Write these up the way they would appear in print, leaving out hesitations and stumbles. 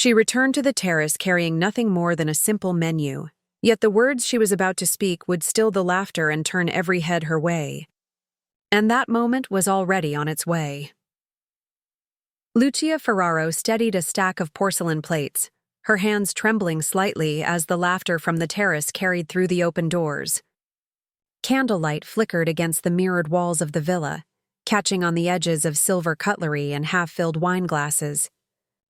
She returned to the terrace carrying nothing more than a simple menu, yet the words she was about to speak would still the laughter and turn every head her way. And that moment was already on its way. Lucia Ferraro steadied a stack of porcelain plates, her hands trembling slightly as the laughter from the terrace carried through the open doors. Candlelight flickered against the mirrored walls of the villa, catching on the edges of silver cutlery and half-filled wine glasses.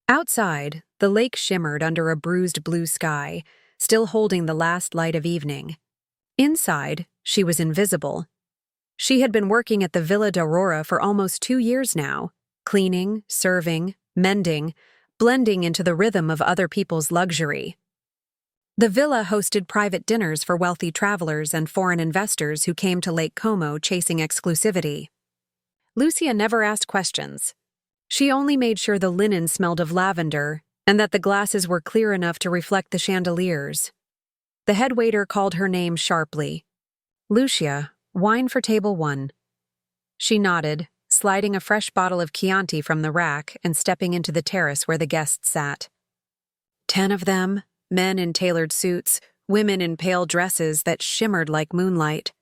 Outside, the lake shimmered under a bruised blue sky, still holding the last light of evening. Inside, she was invisible. She had been working at the Villa d'Aurora for almost 2 years now, cleaning, serving, mending, blending into the rhythm of other people's luxury. The villa hosted private dinners for wealthy travelers and foreign investors who came to Lake Como chasing exclusivity. Lucia never asked questions. She only made sure the linen smelled of lavender and that the glasses were clear enough to reflect the chandeliers. The head waiter called her name sharply. "Lucia, wine for table 1. She nodded, sliding a fresh bottle of Chianti from the rack and stepping into the terrace where the guests sat. 10 of them, men in tailored suits, women in pale dresses that shimmered like moonlight.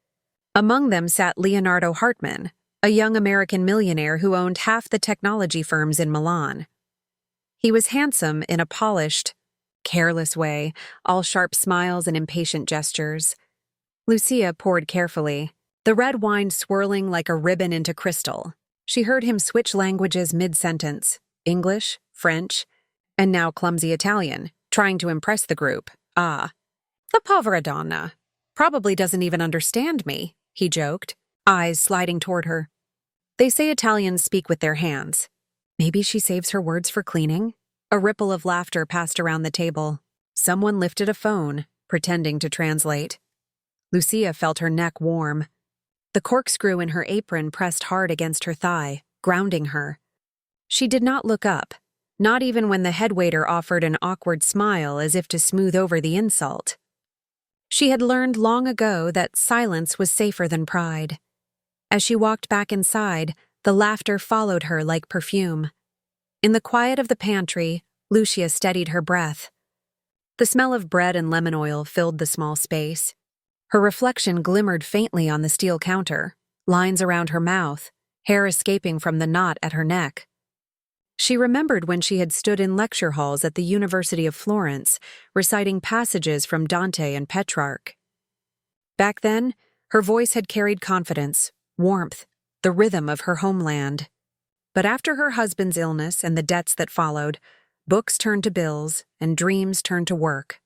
Among them sat Leonardo Hartman, a young American millionaire who owned half the technology firms in Milan. He was handsome in a polished, careless way, all sharp smiles and impatient gestures. Lucia poured carefully, the red wine swirling like a ribbon into crystal. She heard him switch languages mid-sentence, English, French, and now clumsy Italian, trying to impress the group. "Ah, the povera donna. Probably doesn't even understand me," he joked, eyes sliding toward her. "They say Italians speak with their hands. Maybe she saves her words for cleaning?" A ripple of laughter passed around the table. Someone lifted a phone, pretending to translate. Lucia felt her neck warm. The corkscrew in her apron pressed hard against her thigh, grounding her. She did not look up, not even when the headwaiter offered an awkward smile as if to smooth over the insult. She had learned long ago that silence was safer than pride. As she walked back inside, the laughter followed her like perfume. In the quiet of the pantry, Lucia steadied her breath. The smell of bread and lemon oil filled the small space. Her reflection glimmered faintly on the steel counter, lines around her mouth, hair escaping from the knot at her neck. She remembered when she had stood in lecture halls at the University of Florence, reciting passages from Dante and Petrarch. Back then, her voice had carried confidence, warmth, the rhythm of her homeland. But after her husband's illness and the debts that followed, books turned to bills and dreams turned to work.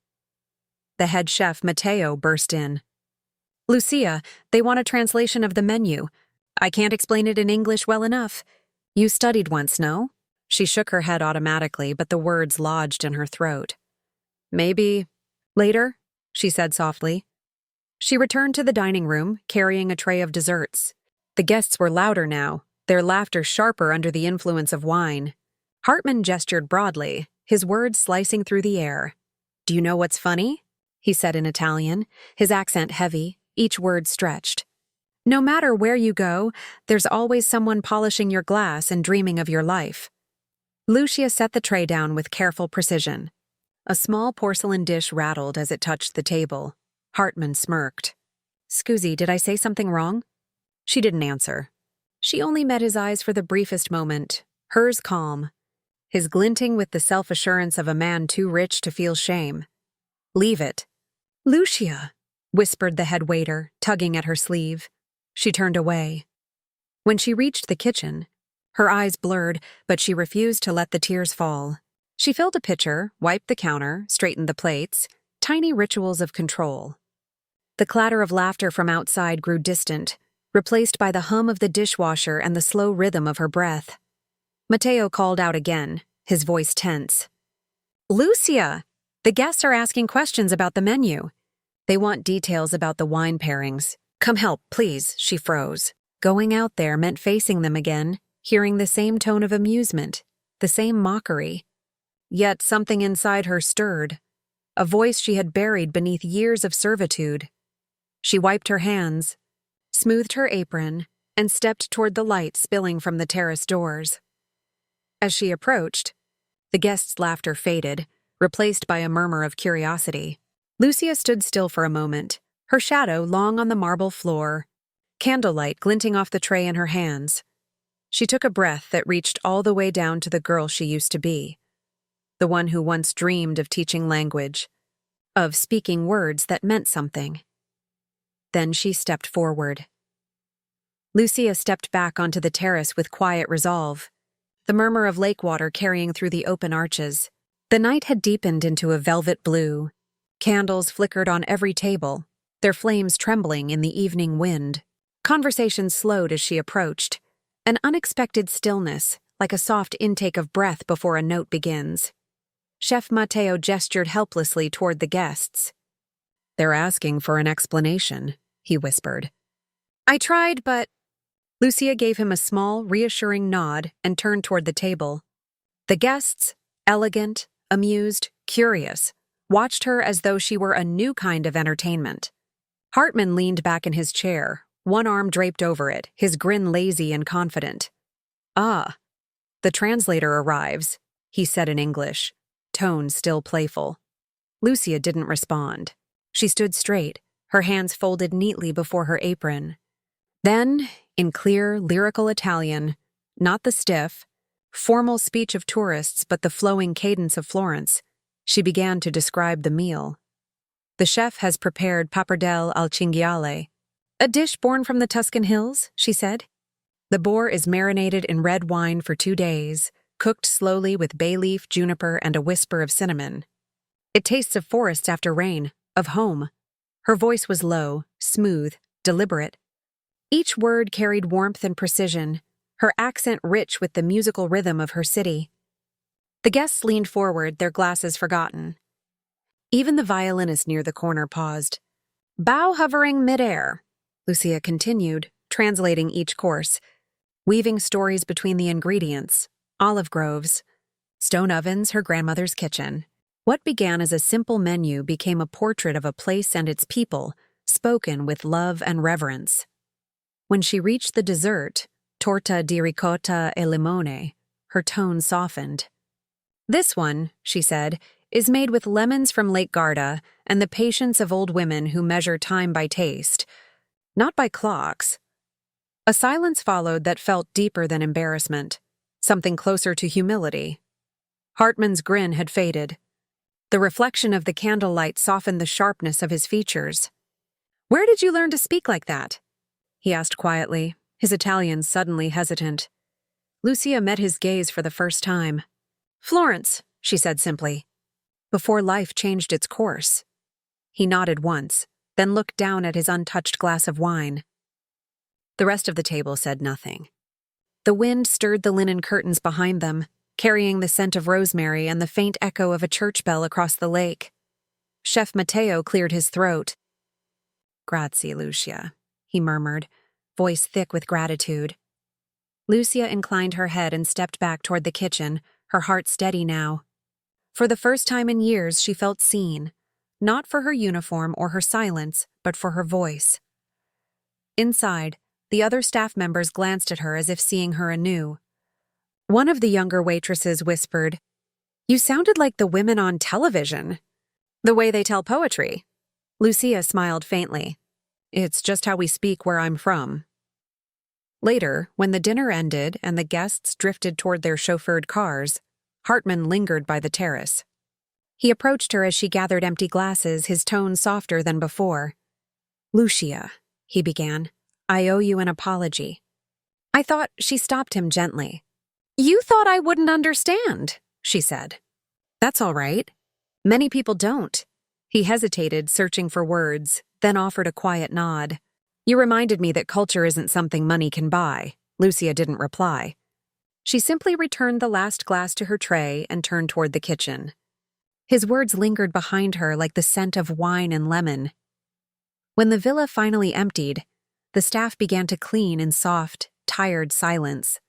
The head chef, Matteo, burst in. "Lucia, they want a translation of the menu. I can't explain it in English well enough. You studied once, no?" She shook her head automatically, but the words lodged in her throat. "Maybe later," she said softly. She returned to the dining room, carrying a tray of desserts. The guests were louder now, their laughter sharper under the influence of wine. Hartman gestured broadly, his words slicing through the air. "Do you know what's funny?" he said in Italian, his accent heavy, each word stretched. "No matter where you go, there's always someone polishing your glass and dreaming of your life." Lucia set the tray down with careful precision. A small porcelain dish rattled as it touched the table. Hartman smirked. "Scusi, did I say something wrong?" She didn't answer. She only met his eyes for the briefest moment, hers calm, his glinting with the self-assurance of a man too rich to feel shame. "Leave it." "Lucia," whispered the head waiter, tugging at her sleeve. She turned away. When she reached the kitchen, her eyes blurred, but she refused to let the tears fall. She filled a pitcher, wiped the counter, straightened the plates, tiny rituals of control. The clatter of laughter from outside grew distant, replaced by the hum of the dishwasher and the slow rhythm of her breath. Matteo called out again, his voice tense. "Lucia! The guests are asking questions about the menu. They want details about the wine pairings. Come help, please," she froze. Going out there meant facing them again, hearing the same tone of amusement, the same mockery. Yet something inside her stirred, a voice she had buried beneath years of servitude. She wiped her hands, smoothed her apron, and stepped toward the light spilling from the terrace doors. As she approached, The guests' laughter faded, replaced by a murmur of curiosity. Lucia stood still for a moment, her shadow long on the marble floor, candlelight glinting off the tray in her hands. She took a breath that reached all the way down to the girl she used to be, the one who once dreamed of teaching language, of speaking words that meant something. Then she stepped forward. Lucia stepped back onto the terrace with quiet resolve, the murmur of lake water carrying through the open arches. The night had deepened into a velvet blue. Candles flickered on every table, their flames trembling in the evening wind. Conversation slowed as she approached, an unexpected stillness, like a soft intake of breath before a note begins. Chef Mateo gestured helplessly toward the guests. "They're asking for an explanation," he whispered. "I tried, but—" Lucia gave him a small, reassuring nod and turned toward the table. The guests, elegant, amused, curious, watched her as though she were a new kind of entertainment. Hartman leaned back in his chair, one arm draped over it, his grin lazy and confident. "Ah, the translator arrives," he said in English, tone still playful. Lucia didn't respond. She stood straight, her hands folded neatly before her apron. Then, in clear, lyrical Italian, not the stiff, formal speech of tourists but the flowing cadence of Florence, she began to describe the meal. "The chef has prepared pappardelle al cinghiale, a dish born from the Tuscan hills," she said. "The boar is marinated in red wine for 2 days, cooked slowly with bay leaf, juniper, and a whisper of cinnamon. It tastes of forests after rain, of home." Her voice was low, smooth, deliberate. Each word carried warmth and precision, her accent rich with the musical rhythm of her city. The guests leaned forward, their glasses forgotten. Even the violinist near the corner paused. "Bow hovering midair," Lucia continued, translating each course, weaving stories between the ingredients, olive groves, stone ovens, her grandmother's kitchen. What began as a simple menu became a portrait of a place and its people, spoken with love and reverence. When she reached the dessert, torta di ricotta e limone, her tone softened. "This one," she said, "is made with lemons from Lake Garda and the patience of old women who measure time by taste, not by clocks." A silence followed that felt deeper than embarrassment, something closer to humility. Hartman's grin had faded. The reflection of the candlelight softened the sharpness of his features. "Where did you learn to speak like that?" he asked quietly, his Italian suddenly hesitant. Lucia met his gaze for the first time. "Florence," she said simply, "before life changed its course." He nodded once, then looked down at his untouched glass of wine. The rest of the table said nothing. The wind stirred the linen curtains behind them, carrying the scent of rosemary and the faint echo of a church bell across the lake. Chef Mateo cleared his throat. "Grazie, Lucia," he murmured, voice thick with gratitude. Lucia inclined her head and stepped back toward the kitchen, her heart steady now. For the first time in years, she felt seen, not for her uniform or her silence, but for her voice. Inside, the other staff members glanced at her as if seeing her anew. One of the younger waitresses whispered, "You sounded like the women on television." "The way they tell poetry." Lucia smiled faintly. "It's just how we speak where I'm from." Later, when the dinner ended and the guests drifted toward their chauffeured cars, Hartman lingered by the terrace. He approached her as she gathered empty glasses, his tone softer than before. "Lucia," he began, "I owe you an apology." "I thought," she stopped him gently. "You thought I wouldn't understand," she said. "That's all right. Many people don't." He hesitated, searching for words, then offered a quiet nod. "You reminded me that culture isn't something money can buy." Lucia didn't reply. She simply returned the last glass to her tray and turned toward the kitchen. His words lingered behind her like the scent of wine and lemon. When the villa finally emptied, the staff began to clean in soft, tired silence.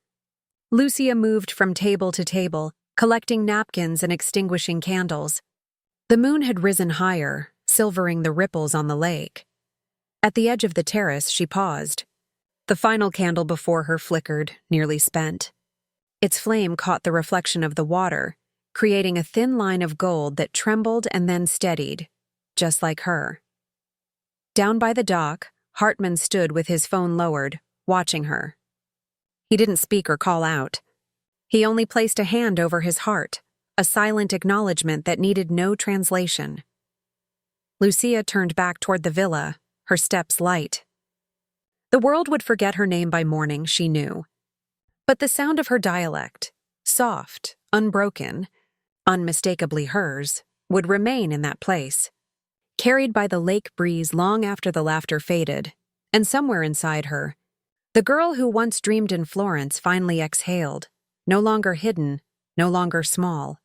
Lucia moved from table to table, collecting napkins and extinguishing candles. The moon had risen higher, silvering the ripples on the lake. At the edge of the terrace, she paused. The final candle before her flickered, nearly spent. Its flame caught the reflection of the water, creating a thin line of gold that trembled and then steadied, just like her. Down by the dock, Hartman stood with his phone lowered, watching her. He didn't speak or call out. He only placed a hand over his heart, a silent acknowledgement that needed no translation. Lucia turned back toward the villa, her steps light. The world would forget her name by morning, she knew. But the sound of her dialect, soft, unbroken, unmistakably hers, would remain in that place, carried by the lake breeze long after the laughter faded, and somewhere inside her, the girl who once dreamed in Florence finally exhaled, no longer hidden, no longer small.